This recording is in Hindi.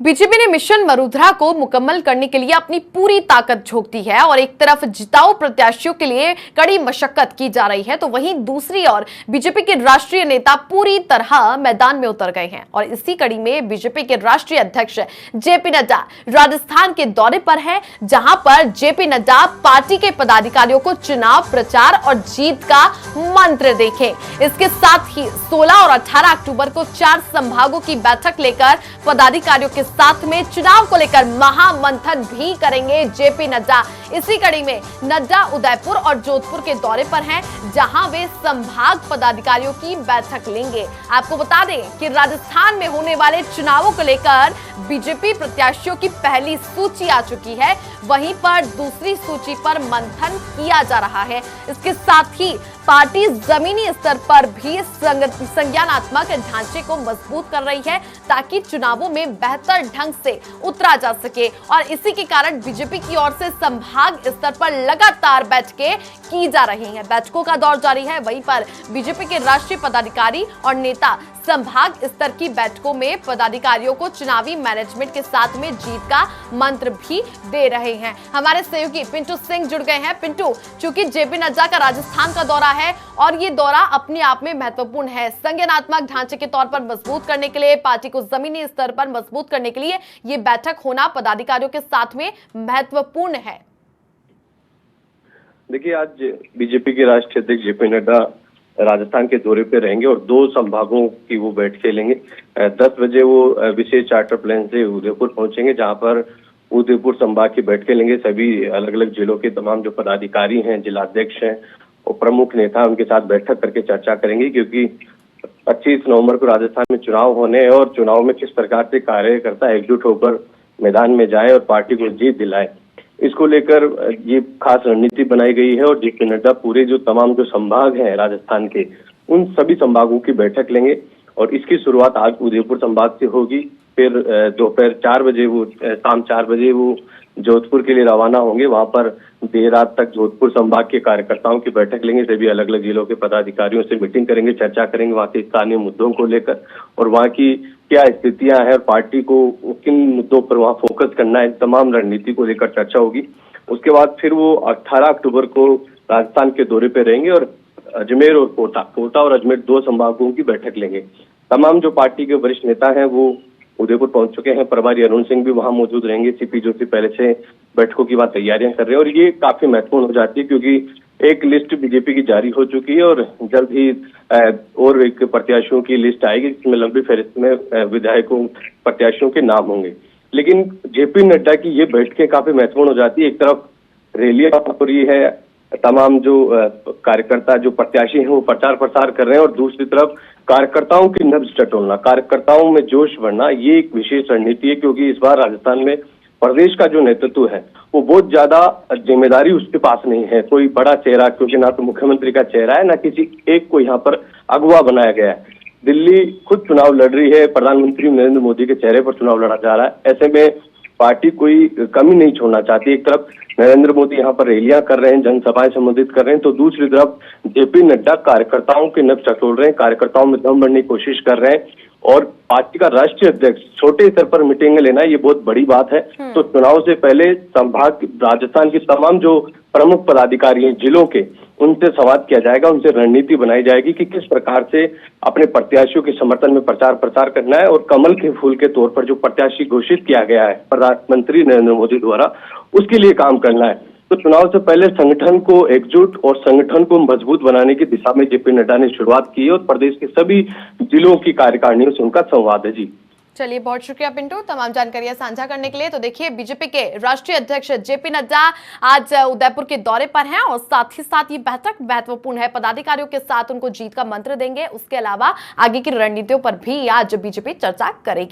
बीजेपी ने मिशन वसुंधरा को मुकम्मल करने के लिए अपनी पूरी ताकत झोंक दी है और एक तरफ जिताऊ प्रत्याशियों के लिए कड़ी मशक्कत की जा रही है, तो वहीं दूसरी ओर बीजेपी के राष्ट्रीय नेता पूरी तरह मैदान में उतर गए हैं। और इसी कड़ी में बीजेपी के राष्ट्रीय अध्यक्ष जेपी नड्डा राजस्थान के दौरे पर है, जहां पर जेपी नड्डा पार्टी के पदाधिकारियों को चुनाव प्रचार और जीत का मंत्र देखें। इसके साथ ही 16 और 18 अक्टूबर को 4 संभागों की बैठक लेकर पदाधिकारियों के साथ में चुनाव को लेकर महामंथन भी करेंगे जेपी नड्डा। इसी कड़ी में नड्डा उदयपुर और जोधपुर के दौरे पर हैं, जहां वे संभाग पदाधिकारियों की बैठक लेंगे। आपको बता दें कि राजस्थान में होने वाले चुनावों को लेकर बीजेपी प्रत्याशियों की पहली सूची आ चुकी है, वहीं पर दूसरी सूची पर मंथन किया जा रहा है। इसके साथ ही पार्टी जमीनी स्तर पर भी संज्ञानात्मक ढांचे को मजबूत कर रही है, ताकि चुनावों में बेहतर ढंग से उतरा जा सके। और इसी के कारण बीजेपी की ओर से संभाग स्तर पर लगातार बैठकें की जा रही हैं। बैठकों का दौर जारी है, वहीं पर बीजेपी के राष्ट्रीय पदाधिकारी और नेता संभाग स्तर की बैठकों में पदाधिकारियों को चुनावी मैनेजमेंट के साथ में जीत का मंत्र भी दे रहे हैं। हमारे सहयोगी पिंटू सिंह जुड़ गए हैं। पिंटू, चूंकि जेपी नड्डा का राजस्थान का दौरा है और ये दौरा अपने आप में महत्वपूर्ण है, संज्ञानात्मक ढांचे के तौर पर मजबूत करने के लिए, पार्टी को जमीनी स्तर पर मजबूत करने के लिए ये बैठक होना पदाधिकारियों के साथ में महत्वपूर्ण है। देखिए, आज बीजेपी के राष्ट्रीय अध्यक्ष जेपी नड्डा राजस्थान के दौरे पे रहेंगे और 2 संभागों की वो बैठकें लेंगे। 10 बजे वो विशेष चार्टर प्लेन से उदयपुर पहुंचेंगे, जहां पर उदयपुर संभाग की बैठकें लेंगे। सभी अलग अलग जिलों के तमाम जो पदाधिकारी हैं, जिलाध्यक्ष हैं और प्रमुख नेता, उनके साथ बैठक करके चर्चा करेंगे, क्योंकि 25 नवंबर को राजस्थान में चुनाव होने हैं और चुनाव में किस प्रकार से कार्यकर्ता एकजुट होकर मैदान में जाए और पार्टी को जीत दिलाए, इसको लेकर ये खास रणनीति बनाई गई है। और जेपी नड्डा पूरे जो तमाम जो संभाग हैं राजस्थान के, उन सभी संभागों की बैठक लेंगे और इसकी शुरुआत आज उदयपुर संभाग से होगी। फिर दोपहर 4 बजे वो शाम 4 बजे वो जोधपुर के लिए रवाना होंगे। वहां पर देर रात तक जोधपुर संभाग के कार्यकर्ताओं की बैठक लेंगे। सभी अलग अलग जिलों के पदाधिकारियों से मीटिंग करेंगे, चर्चा करेंगे वहां के स्थानीय मुद्दों को लेकर और वहां की क्या स्थितियां हैं और पार्टी को किन मुद्दों पर वहां फोकस करना है, तमाम रणनीति को लेकर चर्चा होगी। उसके बाद फिर वो 18 अक्टूबर को राजस्थान के दौरे पे रहेंगे और अजमेर और कोटा और अजमेर 2 संभागों की बैठक लेंगे। तमाम जो पार्टी के वरिष्ठ नेता हैं वो उदयपुर पहुंच चुके हैं। प्रभारी अरुण सिंह भी वहां मौजूद रहेंगे। सीपी जोशी पहले से बैठकों की वहां तैयारियां कर रहे हैं और ये काफी महत्वपूर्ण हो जाती है, क्योंकि एक लिस्ट बीजेपी की जारी हो चुकी है और जल्द ही और एक प्रत्याशियों की लिस्ट आएगी, जिसमें लंबी फहरिस्त में विधायकों प्रत्याशियों के नाम होंगे। लेकिन जेपी नड्डा की ये बैठकें काफी महत्वपूर्ण हो जाती है। एक तरफ रैलियां हो रही है, तमाम जो कार्यकर्ता जो प्रत्याशी हैं वो प्रचार प्रसार कर रहे हैं और दूसरी तरफ कार्यकर्ताओं की नब्ज टटोलना, कार्यकर्ताओं में जोश बढ़ना, ये एक विशेष रणनीति है। क्योंकि इस बार राजस्थान में प्रदेश का जो नेतृत्व है वो बहुत ज्यादा जिम्मेदारी उसके पास नहीं है। कोई बड़ा चेहरा, क्योंकि ना तो मुख्यमंत्री का चेहरा है, ना किसी एक को यहाँ पर अगुवा बनाया गया है। दिल्ली खुद चुनाव लड़ रही है, प्रधानमंत्री नरेंद्र मोदी के चेहरे पर चुनाव लड़ा जा रहा है। ऐसे में पार्टी कोई कमी नहीं छोड़ना चाहती। एक तरफ नरेंद्र मोदी यहाँ पर रैलियां कर रहे हैं, जनसभाएं संबोधित कर रहे हैं, तो दूसरी तरफ जेपी नड्डा कार्यकर्ताओं के नब्ज टटोल रहे हैं, कार्यकर्ताओं में दम भरने की कोशिश कर रहे हैं। और पार्टी का राष्ट्रीय अध्यक्ष छोटे स्तर पर मीटिंग लेना, ये बहुत बड़ी बात है। तो चुनाव से पहले संभाग राजस्थान की तमाम जो प्रमुख पदाधिकारी हैं जिलों के, उनसे संवाद किया जाएगा, उनसे रणनीति बनाई जाएगी कि किस प्रकार से अपने प्रत्याशियों के समर्थन में प्रचार प्रसार करना है और कमल के फूल के तौर पर जो प्रत्याशी घोषित किया गया है प्रधानमंत्री नरेंद्र मोदी द्वारा, उसके लिए काम करना है। तो चुनाव से पहले संगठन को एकजुट और संगठन को मजबूत बनाने की दिशा में जेपी नड्डा ने शुरुआत की है और प्रदेश के सभी जिलों की कार्यकारिणियों से उनका संवाद है। जी चलिए, बहुत शुक्रिया पिंटू तमाम जानकारियां साझा करने के लिए। तो देखिए, बीजेपी के राष्ट्रीय अध्यक्ष जेपी नड्डा आज उदयपुर के दौरे पर हैं और साथ ही साथ ये बैठक महत्वपूर्ण है। पदाधिकारियों के साथ उनको जीत का मंत्र देंगे। उसके अलावा आगे की रणनीतियों पर भी आज बीजेपी चर्चा करेगी।